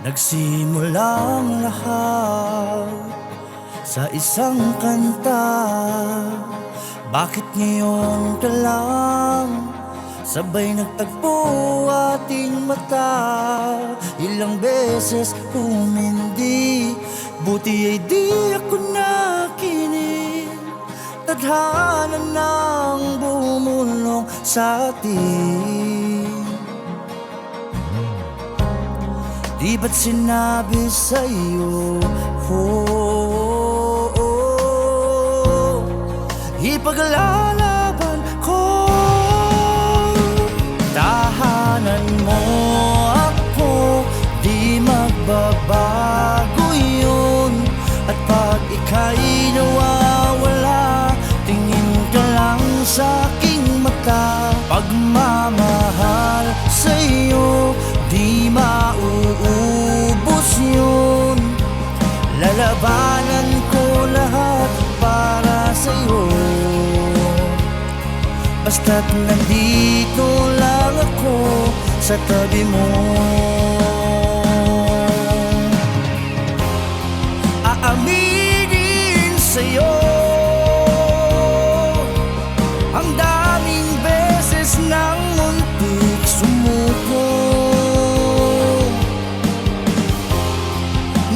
Nagsimulang lahat sa isang kanta. Bakit ngayon ka lang sabay nagtagpo ating mata? Ilang beses humindi, buti ay di ako nakinig. Tadhana nang bumulong sa atin. Di ba't sinabi sa'yo, ipaglalaban ko. Tahanan mo ako, di magbabago yun. At pag ika'y nawawala, tingin ka lang sa aking mata. Pagmamahal sa'yo, di mauubos yun. Lalabanan ko lahat para sa'yo, basta't nandito lang ako sa tabi mo. Aaminin sa'yo, ang daming beses nang muntik sumuko,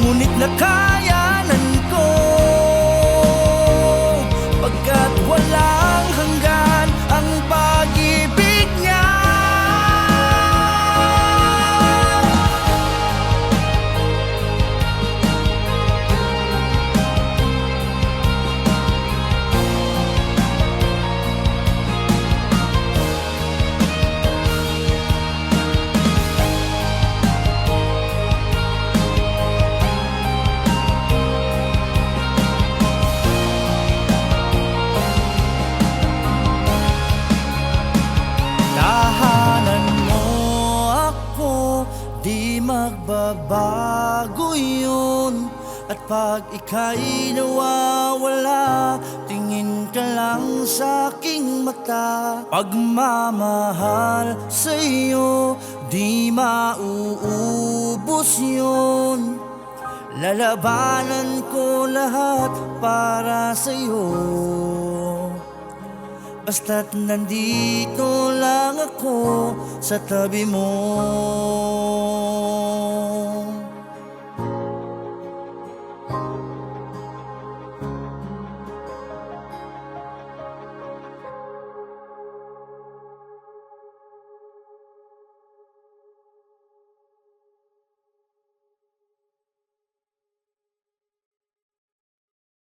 ngunit nakayanan ko, pagkat walang hanggan ang pag-ibig niya. Di magbabago yun. At pag ika'y nawawala, tingin ka lang sa aking mata. Pagmamahal sa'yo, di mauubos yun. Lalabanan ko lahat para sa'yo, basta't nandito lang ako sa tabi mo.